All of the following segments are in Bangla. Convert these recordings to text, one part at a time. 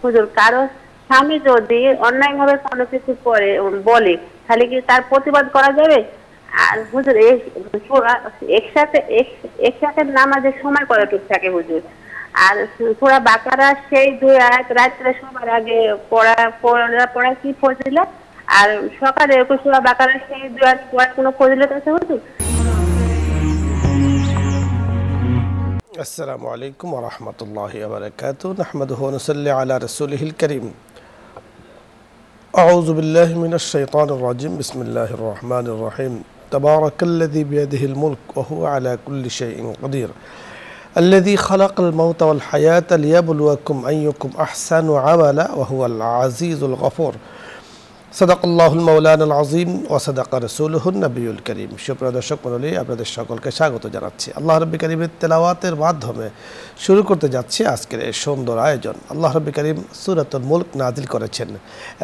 হুজুর কারো স্বামী যদি অন্যায়ভাবে কোনো কিছু করে বলে, তাহলে কি তার প্রতিবাদ করা যাবে? আর হুজুর একসাথে একসাথে নামাজের সময় কতটুকু থাকে হুজুর? আর সূরা বাকারা সেই 2 আয়াত রাত্রে সবার আগে পড়া কি ফজিলত? আর সকালে সূরা বাকারা সেই 2 আয়াত পড়ার কোনো ফজিলত আছে হুজুর? السلام عليكم ورحمة الله وبركاته نحمده ونصلي على رسوله الكريم أعوذ بالله من الشيطان الرجيم بسم الله الرحمن الرحيم تبارك الذي بيده الملك وهو على كل شيء قدير الذي خلق الموت والحياة ليبلوكم أيكم أحسن عملا وهو العزيز الغفور صدق الله المولانا العظيم وصدق رسوله النبي الكريم সুপ্রিয় দর্শক মণ্ডলী আপনাদের সকলকে স্বাগত জানাচ্ছি আল্লাহ রাব্বুল কারীমের তেলাওয়াতের মাধ্যমে শুরু করতে যাচ্ছি আজকের এই সুন্দর আয়োজন আল্লাহ রাব্বুল কারীম সূরাতুল মুলক নাজিল করেছেন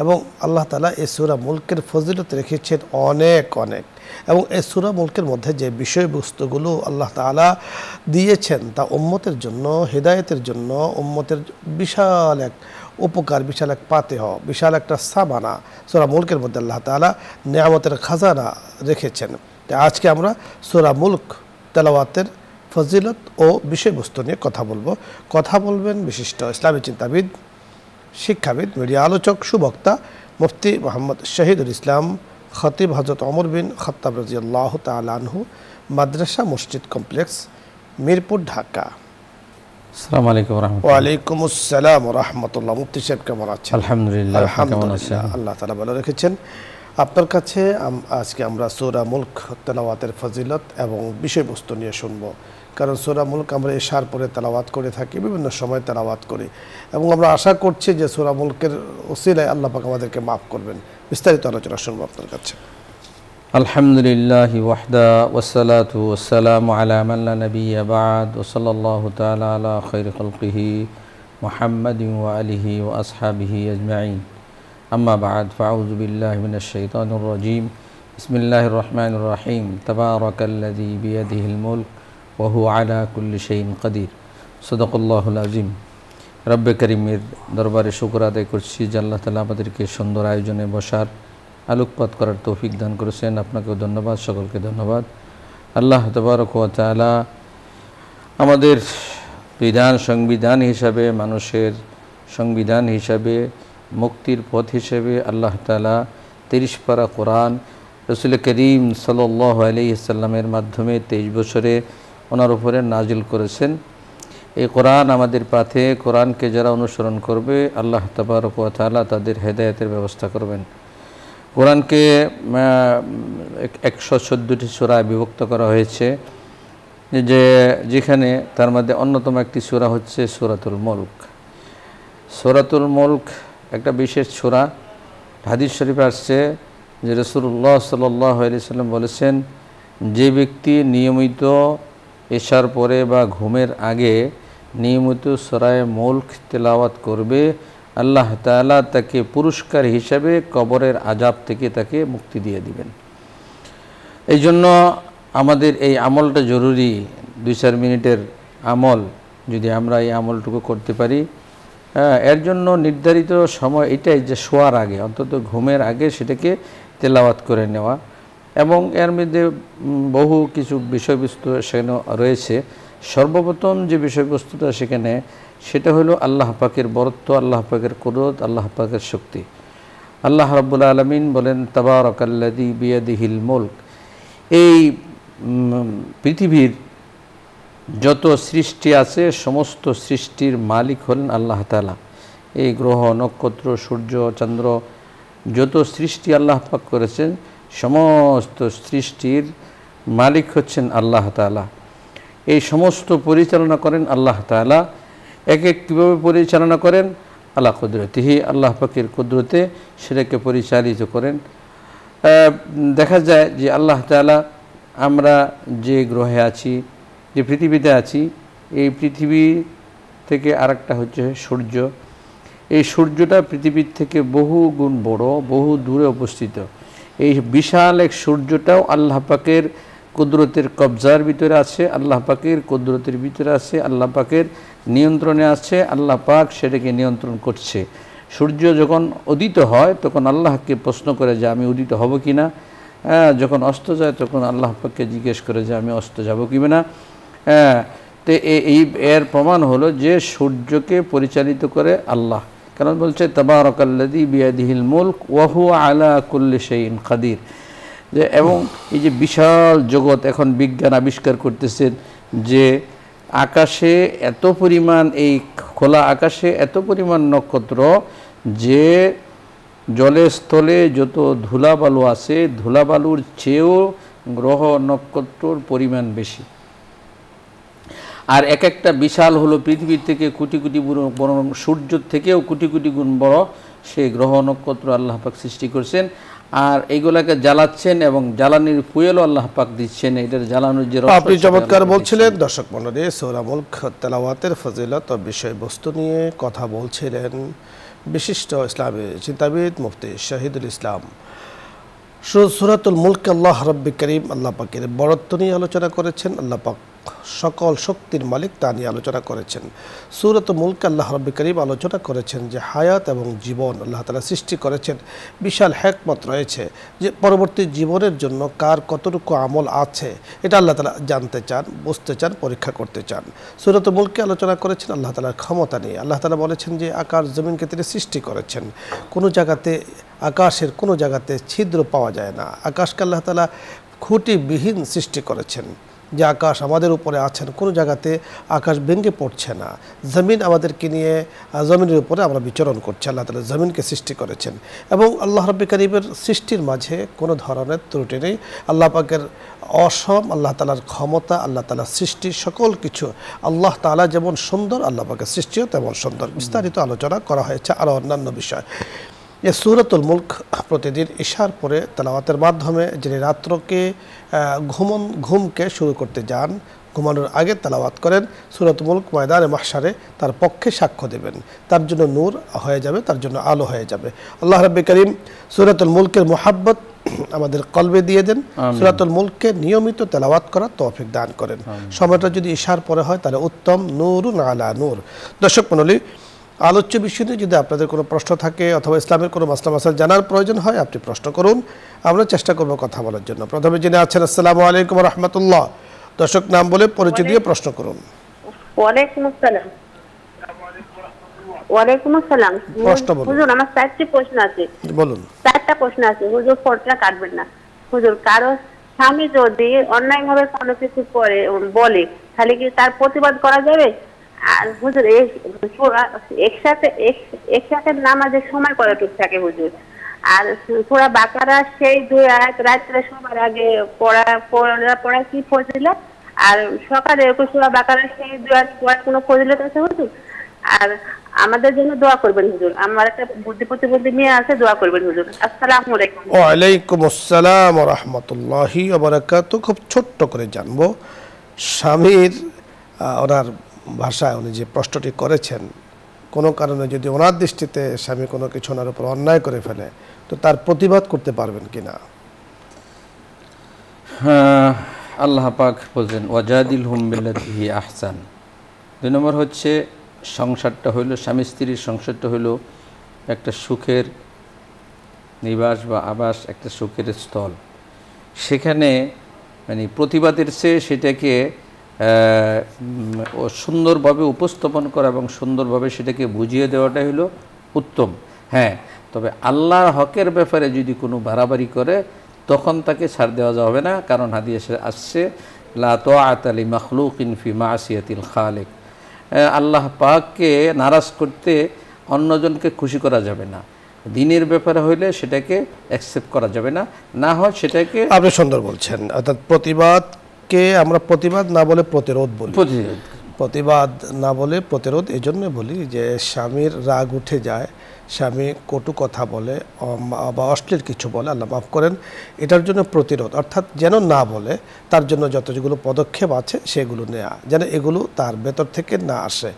এবং আল্লাহ তাআলা এই সূরা মুলকের ফজিলত রেখেছেন অনেক এবং এই সূরা মুলকের মধ্যে যে বিষয়বস্তুগুলো আল্লাহ তাআলা দিয়েছেন তা উম্মতের জন্য হিদায়াতের জন্য উম্মতের বিশাল এক উপকার, বিশাল এক পাতেহ, বিশাল একটা সাবানা সূরা মুলকের মধ্যে আল্লাহ তাআলা নিয়ামতের খাজানা রেখেছেন। তাই আজকে আমরা সূরা মুলক তেলাওয়াতের ফজিলত ও বিষয়বস্তু নিয়ে কথা বলবেন বিশিষ্ট ইসলামী চিন্তাবিদ, শিক্ষাবিদ, মিডিয়া আলোচক, সুবক্তা মুফতি মোহাম্মদ শহীদুল ইসলাম খতিব হযরত ওমর বিন খাত্তাব রাদিয়াল্লাহু তাআলা আনহু, মাদ্রাসা মসজিদ কমপ্লেক্স, মিরপুর, ঢাকা। আসসালামু আলাইকুম ওয়া রাহমাতুল্লাহ। ওয়া আলাইকুম আসসালাম ওয়া রাহমাতুল্লাহ। মুফতি সাহেব কেমন আছেন? আলহামদুলিল্লাহ। কেমন আছেন? আল্লাহ তাআলা ভালো রেখেছেন। আপনার কাছে আজকে আমরা সূরা মুলক তেলাওয়াতের ফজিলত এবং বিষয়বস্তু নিয়ে শুনব। কারণ সূরা মুলক আমরা এশার পরে তেলাওয়াত করে থাকি, বিভিন্ন সময় তেলাওয়াত করি এবং আমরা আশা করছি যে সূরা মুলকের ওসিলায় আল্লাহ পাক আমাদেরকে মাফ করবেন। বিস্তারিত আলোচনা শুনব আপনার কাছে। আলহামদুলিল্লাহি ওয়াহদা ওয়াসসালাতু ওয়াসসালামু আলা মান লা নাবিয়্যা বা'দ ওয়া সাল্লাল্লাহু তাআলা আলা খায়রি খালকিহি মুহাম্মাদিন ওয়া আলিহি ওয়া আসহাবিহি আজমাইন। আম্মা বা'দ ফাআউযু বিল্লাহি মিনাশ শাইতানির রাজীম। বিসমিল্লাহির রহমানির রহিম। তাবারাকাল্লাযী বিয়াদিহিল মুলক ওয়া হুয়া আলা কুল্লি শাইইন কাদির। সাদাকাল্লাহুল আযীম। রব্বে কারীমের দরবারে শুকর আদায় করছি যে আল্লাহ তাআলা আমাদেরকে সুন্দর আয়োজনে বসার আলোকপাত করার তৌফিক দান করেছেন। আপনাকেও ধন্যবাদ, সকলকে ধন্যবাদ। আল্লাহ তাবারক ওয়া তাআলা আমাদের সংবিধান হিসাবে, মানুষের সংবিধান হিসাবে, মুক্তির পথ হিসেবে আল্লাহ তাআলা 30 পারা কোরআন রাসূল করিম সাল্লাল্লাহু আলাইহি ওয়াসাল্লামের মাধ্যমে 23 বছরে ওনার উপরে নাজিল করেছেন। এই কোরআন আমাদের পাথে, কোরআনকে যারা অনুসরণ করবে আল্লাহ তাবারক ওয়া তাআলা তাদের হেদায়েতের ব্যবস্থা করবেন। কোরআনকে 114টি সূরায় বিভক্ত করা হয়েছে, যেখানে তার মধ্যে অন্যতম একটি সূরা হচ্ছে সূরাতুল মুলক। সূরাতুল মুলক একটা বিশেষ সূরা। হাদিস শরীফে আসছে যে রাসূলুল্লাহ সাল্লাল্লাহু আলাইহি ওয়াসাল্লাম বলেছেন, যে ব্যক্তি নিয়মিত এশার পরে বা ঘুমের আগে নিয়মিত সূরা মুলক তেলাওয়াত করবে, আল্লাহ তাআলা তাকে পুরস্কার হিসাবে কবরের আযাব থেকে তাকে মুক্তি দিয়ে দিবেন। এই জন্য আমাদের এই আমলটা জরুরি। 2-4 মিনিটের আমল যদি আমরা এই আমলটুকু করতে পারি, এর জন্য নির্ধারিত সময় এটাই যে শোয়ার আগে, অন্তত ঘুমের আগে সেটাকে তেলাওয়াত করে নেওয়া। এবং এর মধ্যে বহু কিছু বিষয়বস্তু সেখানে রয়েছে। সর্বপ্রথম যে বিষয়বস্তুটা সেখানে, সেটা হলো আল্লাহ পাকের বরত্ব, আল্লাহ পাকের কুদরত, আল্লাহ পাকের শক্তি। আল্লাহ রাব্বুল আলামিন বলেন, তাবারাকাল্লাযী বিয়াদিহিল মুলক। এই পৃথিবীর যত সৃষ্টি আছে সমস্ত সৃষ্টির মালিক হলেন আল্লাহ তাআলা। এই গ্রহ, নক্ষত্র, সূর্য, চন্দ্র, যত সৃষ্টি আল্লাহ পাক করেছেন সমস্ত সৃষ্টির মালিক হচ্ছেন আল্লাহ তাআলা। এই সমস্ত পরিচালনা করেন আল্লাহ তাআলা। কীভাবে পরিচালনা করেন? আলা কুদরতিহি, আল্লাহ পাকের কুদরতে সেটাকে পরিচালিত করেন। দেখা যায় যে আল্লাহ তাআলা, আমরা যে গ্রহে আছি, যে পৃথিবীতে আছি, এই পৃথিবী থেকে আরেকটা হচ্ছে সূর্য। এই সূর্যটা পৃথিবীর থেকে বহু গুণ বড়, বহু দূরে অবস্থিত। এই বিশাল এক সূর্যটাও আল্লাহ পাকের কুদরতের কবজার ভিতরে আছে, আল্লাহ পাকের কুদরতের ভিতরে আছে, আল্লাহ পাকের নিয়ন্ত্রণে আছে, আল্লাহ পাক সেটাকে নিয়ন্ত্রণ করছে। সূর্য যখন উদিত হয় তখন আল্লাহকে প্রশ্ন করে যে আমি উদিত হব কি না, যখন অস্ত যায় তখন আল্লাহ পাককে জিজ্ঞেস করে যে আমি অস্ত যাব কি না। তো এর প্রমাণ হলো যে সূর্যকে পরিচালিত করে আল্লাহ, কারণ বলছে তাবারাকাল্লাযী বিয়াদিহিল মুলক ওয়া হুয়া আলা কুল্লি শাইইন কাদির। যে এবং এই যে বিশাল জগৎ, এখন বিজ্ঞান আবিষ্কার করতেছেন যে আকাশে এত পরিমাণ, এই খোলা আকাশে এত পরিমাণ নক্ষত্র যে জলের স্থলে যত ধুলাবালু আছে ধুলাবালুর চেয়েও গ্রহ নক্ষত্রর পরিমাণ বেশি। আর এক একটা বিশাল হলো পৃথিবীর থেকে কোটি কোটি বড়, সূর্য থেকেও কোটি কোটি গুণ বড় সেই গ্রহ নক্ষত্র আল্লাহ পাক সৃষ্টি করছেন। আর এইগুলাকে জ্বালাচ্ছেন এবং জ্বালানির ফুয়েলও আল্লাহ পাক দিচ্ছেন। এটার জ্বালানোর যে আপনি চমৎকার বলছিলেন। দর্শক মণ্ডলী, সূরা মুলক তেলাওয়াতের ফজিলত ও বিষয়বস্তু নিয়ে কথা বলছিলেন বিশিষ্ট ইসলামী চিন্তাবিদ মুফতি শহীদুল ইসলাম। সূরাতুল মুলক আল্লাহ রাব্বুল কারীম আল্লাহ পাকের বড়ত্ব নিয়ে আলোচনা করেছেন। আল্লাহ পাক সকল শক্তির মালিক তা নিয়ে আলোচনা করেছেন। সূরাতুল মুলক আল্লাহ রাব্বুল কারীম আলোচনা করেছেন যে হায়াত এবং জীবন আল্লাহ তাআলা সৃষ্টি করেছেন, বিশাল হিকমত রয়েছে যে পরবর্তী জীবনের জন্য কার কতটুকু আমল আছে এটা আল্লাহ তাআলা জানতে চান, বুঝতে চান, পরীক্ষা করতে চান। সূরাতুল মুলকে আলোচনা করেছেন আল্লাহ তাআলার ক্ষমতা নিয়ে। আল্লাহ তাআলা বলেছেন যে আকাশ জমিনকে তিনি সৃষ্টি করেছেন, কোনো জায়গাতে আকাশের কোনো জায়গাতে ছিদ্র পাওয়া যায় না। আকাশকে আল্লাহ তাআলা খুঁটিবিহীন সৃষ্টি করেছেন, যে আকাশ আমাদের উপরে আছেন, কোনো জায়গাতে আকাশ ভেঙে পড়ছে না। জমিন আমাদেরকে নিয়ে জমিনের উপরে আমরা বিচরণ করছি, আল্লাহ তাআলা জমিনকে সৃষ্টি করেছেন। এবং আল্লাহ রাব্বুল কারীমের সৃষ্টির মাঝে কোনো ধরনের ত্রুটি নেই। আল্লাহ পাকের অসম, আল্লাহ তাআলার ক্ষমতা, আল্লাহ তাআলার সৃষ্টি সকল কিছু, আল্লাহ তাআলা যেমন সুন্দর আল্লাহ পাকের সৃষ্টিও তেমন সুন্দর। বিস্তারিত আলোচনা করা হয়েছে আরও অন্যান্য বিষয়। এই সূরাতুল মুলক প্রতিদিন ইশার পরে তেলাওয়াতের মাধ্যমে যিনি রাত্রকে ঘুমকে শুরু করতে যান, ঘুমানোর আগে তেলাওয়াত করেন সূরাতুল মুলক, ময়দানে মাহশারে তার পক্ষে সাক্ষ্য দেবেন, তার জন্য নূর হয়ে যাবে, তার জন্য আলো হয়ে যাবে। আল্লাহ রাব্বুল কারীম সূরাতুল মুলকের মুহাব্বত আমাদের কলবে দিয়ে দেন। সূরাতুল মুলককে নিয়মিত তেলাওয়াত করার তৌফিক দান করেন। সময়টা যদি ইশার পরে হয় তাহলে উত্তম, নূরুন আলা নূর। দর্শক মণ্ডলী, আলোচ্য বিষয় নিয়ে যদি আপনাদের কোনো প্রশ্ন থাকে অথবা ইসলামের কোনো মাসলা মাসাইল জানার প্রয়োজন হয় আপনি প্রশ্ন করুন, আমরা চেষ্টা করব কথা বলার জন্য। প্রথমে যিনি আছেন, আসসালামু আলাইকুম ওয়া রাহমাতুল্লাহ। দর্শক নাম বলে পরিচয় দিয়ে প্রশ্ন করুন। ওয়ালাইকুম আসসালাম। ওয়ালাইকুম আসসালাম। প্রশ্ন বলুন। হুজুর, আমার 4টি প্রশ্ন আছে। বলুন। 4টা প্রশ্ন আছে হুজুর, ফোনটা কাটবেন না। হুজুর, কারো স্বামী যদি অন্যায়ভাবে কোনো কিছু করে বলে তাহলে কি তার প্রতিবাদ করা যাবে? আর হুজুর, একসাথে নামাজের সময় কতটুক থাকে হুজুর? আর সূরা বাকারা সেই 2 আয়াত রাত্রে সবার আগে পড়া কি ফজিলত? আর সকালে সূরা বাকারা সেই 2 আয়াত পড়ার কোনো ফজিলত আছে হুজুর? আর আমাদের জন্য দোয়া করবেন হুজুর, আমার একটা বুদ্ধি প্রতিবন্ধী মেয়ে আছে, দোয়া করবেন হুজুর। আসসালামু আলাইকুম। ওয়া আলাইকুম আসসালাম ওয়া রাহমাতুল্লাহি ওয়া বারাকাতুহু। খুব ছোট্ট করে জানবো, স্বামীর ওনার ভাষায় উনি যে প্রশ্নটি করেছেন, কোনো কারণে যদি ওনার দৃষ্টিতে স্বামী কোনো কিছু ওনার উপর অন্যায় করে ফেলে তো তার প্রতিবাদ করতে পারবেন কিনা? আল্লাহ পাক বলছেন ওয়াজাদিলহুম বিল্লাতি হি আহসান। 2 নম্বর হচ্ছে সংসারটা হইল, স্বামী স্ত্রীর সংসারটা হইল একটা সুখের নিবাস বা আবাস, একটা সুখের স্থল। সেখানে মানে প্রতিবাদের চেয়ে সেটাকে সুন্দরভাবে উপস্থাপন করা এবং সুন্দরভাবে সেটাকে বুঝিয়ে দেওয়াটাই হলো উত্তম। হ্যাঁ, তবে আল্লাহর হকের ব্যাপারে যদি কোনো বাড়াবাড়ি করে তখন তাকে ছাড় দেওয়া যাবে না, কারণ হাদিসে আসছে লা তাআতা লি মাখলুকিন ফি মাসিয়াতিল খালিক। আল্লাহ পাককে নারাজ করতে অন্যজনকে খুশি করা যাবে না। দিনের ব্যাপারে হইলে সেটাকে অ্যাকসেপ্ট করা যাবে না, না হয় সেটাকে। আপনি সুন্দর বলছেন, অর্থাৎ প্রতিবাদকে আমরা প্রতিবাদ না বলে প্রতিরোধ বলি। প্রতিবাদ না বলে প্রতিরোধ এজন্য বলি যে স্বামীর রাগ উঠে যায়, স্বামী কটু কথা বলে বা অশ্লীল কিছু বলে, আল্লাহ মাফ করেন, এটার জন্য প্রতিরোধ, অর্থাৎ যেন না বলে তার জন্য যত যেগুলো পদক্ষেপ আছে সেগুলো নেওয়া, যেন এগুলো তার ভেতর থেকে না আসে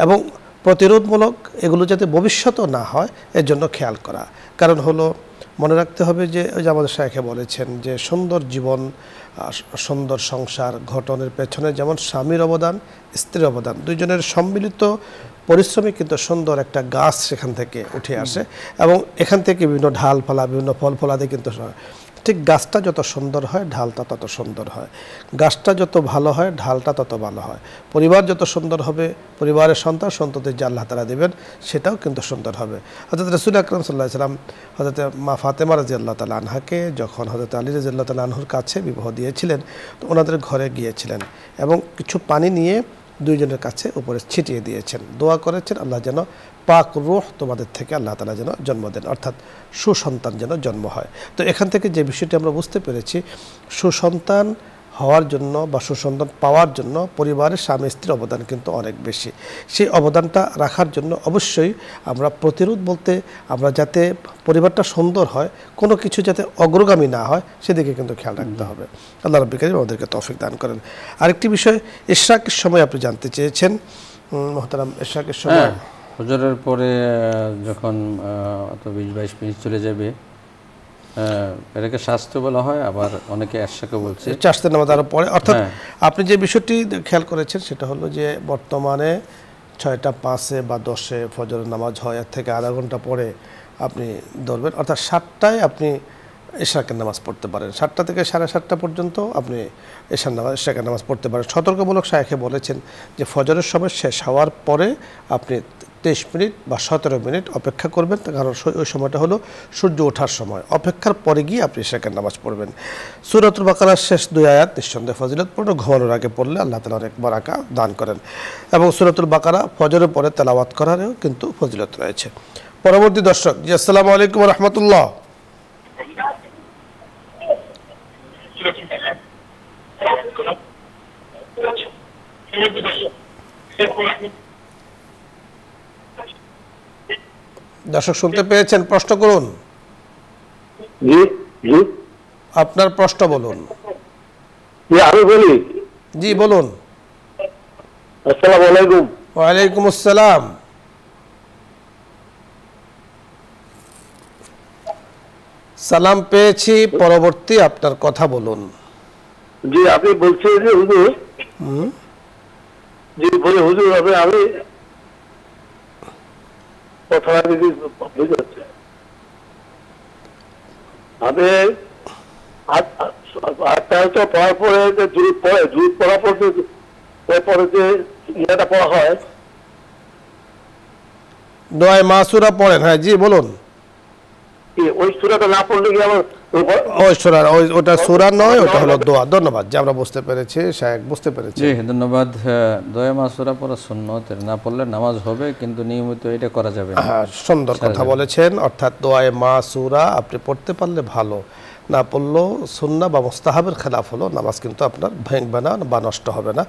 এবং প্রতিরোধমূলক এগুলো যাতে ভবিষ্যতেও না হয় এর জন্য খেয়াল করা। কারণ হলো মনে রাখতে হবে যে ওই যে আমাদের শায়খে বলেছেন যে সুন্দর জীবন, সুন্দর সংসার গঠনের পেছনে যেমন স্বামীর অবদান, স্ত্রীর অবদান, দুইজনের সম্মিলিত পরিশ্রমে কিন্তু সুন্দর একটা গাছ সেখান থেকে উঠে আসে এবং এখান থেকে বিভিন্ন ঢালপালা, বিভিন্ন ফল ফলাদি কিন্তু ঠিক গাছটা যত সুন্দর হয় ঢালটা তত সুন্দর হয়, গাছটা যত ভালো হয় ঢালটা তত ভালো হয়, পরিবার যত সুন্দর হবে, পরিবারের সন্তান সন্ততি যে আল্লাহ তাআলা দেবেন সেটাও কিন্তু সুন্দর হবে। হযরত রাসূল আকরাম সাল্লাল্লাহু আলাইহি ওয়াসাল্লাম হযরত মা ফাতেমা রাদিয়াল্লাহু তাআলা আনহাকে যখন হযরত আলী রাদিয়াল্লাহু তাআলা আনহুর কাছে বিবাহ দিয়েছিলেন, তো ওনাদের ঘরে গিয়েছিলেন এবং কিছু পানি নিয়ে দুইজনের কাছে উপরে ছিটিয়ে দিয়েছেন, দোয়া করেছেন আল্লাহ যেন পাক রূহ তোমাদের থেকে আল্লাহ তাআলা যেন জন্ম দেন, অর্থাৎ সুসন্তান যেন জন্ম হয়। তো এখান থেকে যে বিষয়টি আমরা বুঝতে পেরেছি, সুসন্তান হওয়ার জন্য বা সুসন্তান পাওয়ার জন্য পরিবারের স্বামী স্ত্রীর অবদান কিন্তু অনেক বেশি। সেই অবদানটা রাখার জন্য অবশ্যই আমরা প্রতিরোধ বলতে আমরা যাতে পরিবারটা সুন্দর হয়, কোনো কিছু যাতে অগ্রগামী না হয় সেদিকে কিন্তু খেয়াল রাখতে হবে। আল্লাহ রাব্বুল কারীম আমাদেরকে তৌফিক দান করেন। আরেকটি বিষয়, ইশরাকের সময় আপনি জানতে চেয়েছেন মুহতারাম, ইশরাকের সময় ফজরের পরে যখন 20-22 মিনিট চলে যাবে, এটাকে স্বাস্থ্য বলা হয়, আবার অনেকে এশাকে বলছে চাষতের নামাজ আরো পরে। অর্থাৎ আপনি যে বিষয়টি খেয়াল করেছেন সেটা হলো যে বর্তমানে 6টা 5-এ বা 10-এ ফজরের নামাজ হয়, এর থেকে আধা ঘন্টা পরে আপনি ধরবেন, অর্থাৎ 7টায় আপনি এশাকের নামাজ পড়তে পারেন, 7টা থেকে 7:30 পর্যন্ত আপনি এশাকের নামাজ পড়তে পারেন। সতর্কমূলক শায়খে বলেছেন যে ফজরের সময় শেষ হওয়ার পরে আপনি 23 মিনিট বা 17 মিনিট অপেক্ষা করবেন, কারণ ওই সময়টা হলো সূর্য ওঠার সময়। অপেক্ষার পরে গিয়ে আপনি এশাকের নামাজ পড়বেন। সূরাতুল বাকারার শেষ 2 আয়াত নিঃসন্দেহে ফজিলতপূর্ণ, ঘুমানোর আগে পড়লে আল্লাহ তাআলা অনেক বারাকা দান করেন এবং সূরাতুল বাকারা ফজরের পরে তেলাওয়াত করারও কিন্তু ফজিলত রয়েছে। পরবর্তী দর্শক, জি আসসালামু আলাইকুম ওয়া রাহমাতুল্লাহ। দর্শক শুনতে পেয়েছেন? প্রশ্ন করুন। জি জি, আপনার প্রশ্ন বলুন। আমি বলি। জি বলুন। আসসালামু আলাইকুম। ওয়ালাইকুম আসসালাম। সালাম পেয়েছি, পরবর্তী আপনার কথা বলুন। জি, আপনি বলছেন যে হুজুর, জি বলে হুজুর, আমি কথা বুঝতে আমি আটটা পড়ার পরে জুড়ি পড়ার পরে যে ইয়েটা পড়া হয়, দোয়া মাসুরা পড়েন। হ্যাঁ জি বলুন। ওই সূরাটা না পড়লে কি আমার ওটা সূরা নয়, ওটা হলো দোয়া। ধন্যবাদ, যে আমরা বুঝতে পেরেছি, শায়েখ বুঝতে পেরেছি। জি ধন্যবাদ। দোয়া মাসুরা পড়া সুন্নত, না পড়লে নামাজ হবে কিন্তু নিয়মিত এটা করা যাবে না। হ্যাঁ, সুন্দর কথা বলেছেন। অর্থাৎ দোয়ায়ে মাসুরা আপনি পড়তে পারলে ভালো, না পড়লেও সুন্নাহ বা মুস্তাহাবের খেলাফ হলো, নামাজ কিন্তু আপনার ভাঙবে না বা নষ্ট হবে না।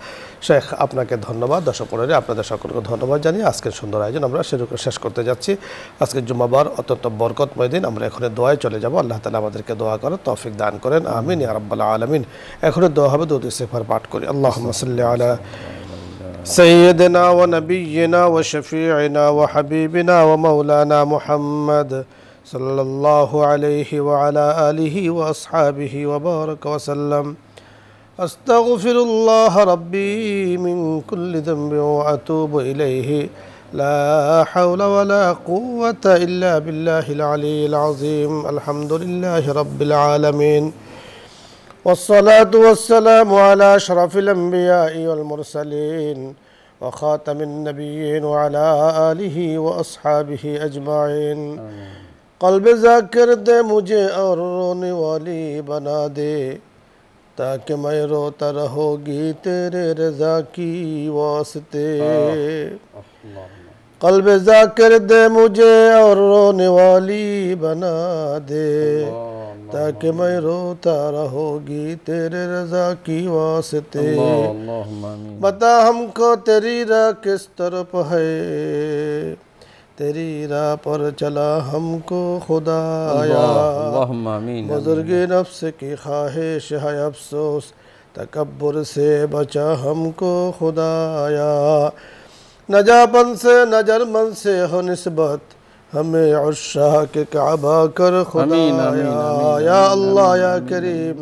শেখ আপনাকে ধন্যবাদ। দর্শক মণ্ডলী আপনাদের সকলকে ধন্যবাদ জানিয়ে আজকের সুন্দর আয়োজন আমরা শেষ করতে যাচ্ছি। আজকের জুম্মাবার অত্যন্ত বরকতময় দিন। আমরা এখানে দোয়ায় চলে যাব। আল্লাহ তাআলা আমাদেরকে দোয়া করার তৌফিক দান করেন, আমিন ইয়া রাব্বাল আলামিন। এখানে দোয়া হবে, দুরূদ ইস্তিগফার পাঠ করি। আল্লাহুম্মা সাল্লি আলা সাইয়্যিদিনা ওয়া নাবিয়্যিনা ওয়া শাফিঈনা ওয়া হাবিবিনা ওয়া মাওলানা মুহাম্মদ সাল্লাল্লাহু আলাইহি ওয়া আলা আলিহি ওয়া আসহাবিহি ওয়া বারাকা ওয়া সাল্লাম। আস্তাগফিরুল্লাহ রাব্বি মিন কুল্লি যামবিন ওয়া আতুবু ইলাইহি লা হাওলা ওয়া লা কুওয়াতা ইল্লা বিল্লাহিল আলিয়্যিল আযীম। আলহামদুলিল্লাহি রাব্বিল আলামিন। والصلاة والسلام على أشرف الأنبياء والمرسلين وخاتم النبيين وعلى آله وأصحابه أجمعين। قلب ذاکر دے مجھے اور رونے والی بنا دے، تاکہ میں روتا رہو گی تیرے رضا کی واسطے۔ قلب ذاکر دے مجھے اور رونے والی بنا دے، تاکہ میں روتا رہو گی تیرے رضا کی واسطے۔ بتا ہم کو تیری راہ کس طرف ہے، تیری راہ پر چلا ہم کو خدایا۔ بزرگ نفس کی خواہش ہے افسوس، تکبر سے بچا ہم کو خدایا۔ نجاپن سے نجرمن سے ہو نسبت، हमें उश्शाक काबा कर खुदाया या अल्लाह या करीम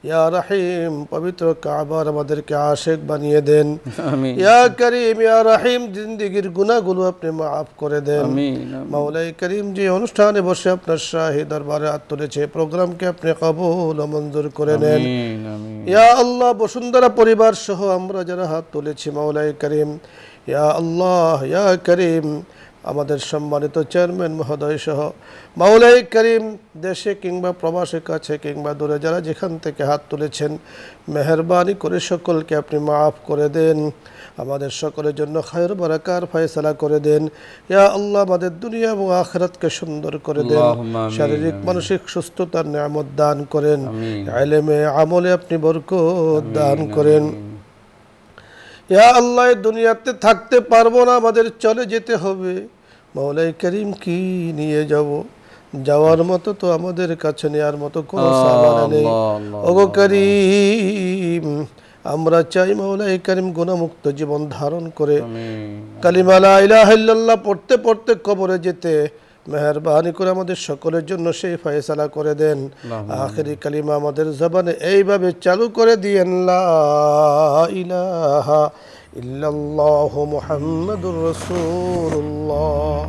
या रहीम पवित्र काबार আমাদেরকে আশিক বানিয়ে দেন আমিন ইয়া করিম ইয়া রহিম জিন্দেগীর গুনাহগুলো আপনি মাফ করে দেন আমিন মাওলাই করিম যে অনুষ্ঠানে বসে আপনার শাহী দরবারে হাত তুলেছে প্রোগ্রামকে আপনি কবুল ও মঞ্জুর করে নেন আমিন আমিন ইয়া আল্লাহ বসুন্ধরা পরিবার সহ আমরা যারা হাত তুলেছি মাওলাই করিম ইয়া আল্লাহ ইয়া করিম আমাদের সম্মানিত চেয়ারম্যান মহোদয় সহ মাওলাই করিম দেশে কিংবা প্রবাসে কাছে কিংবা দূরে যারা যেখান থেকে হাত তুলেছেন মেহেরবানি করে সকলকে আপনি মাফ করে দেন আমাদের সকলের জন্য খায়র বারাকার ফয়সালা করে দেন ইয়া আল্লাহ আমাদের দুনিয়া এবং আখিরাতকে সুন্দর করে দেন আল্লাহুম্মা আমিন, শারীরিক মানসিক সুস্থতার নিয়ামত দান করেন আমিন। ইলমে আমলে আপনি বরকত দান করেন ইয়া আল্লাহ এই দুনিয়াতে থাকতে পারবো না আমাদের চলে যেতে হবে মাওলাই করিম কি নিয়ে যাব যাওয়ার মতো তো আমাদের কাছে নেয়ার মতো কোনো সামান নেই আল্লাহ, ওগো করিম আমরা চাই মাওলাই করিম গুনাহমুক্ত জীবন ধারণ করে আমিন কালিমা লা ইলাহা ইল্লাল্লাহ পড়তে পড়তে কবরে যেতে মেহেরবানি করে আমাদের সকলের জন্য সেই ফয়সালা করে দেন আখেরি কালিমা আমাদের জবানে এইভাবে চালু করে দিয়েন লা ইলাহা ইল্লাল্লাহু মুহাম্মাদুর রাসূলুল্লাহ।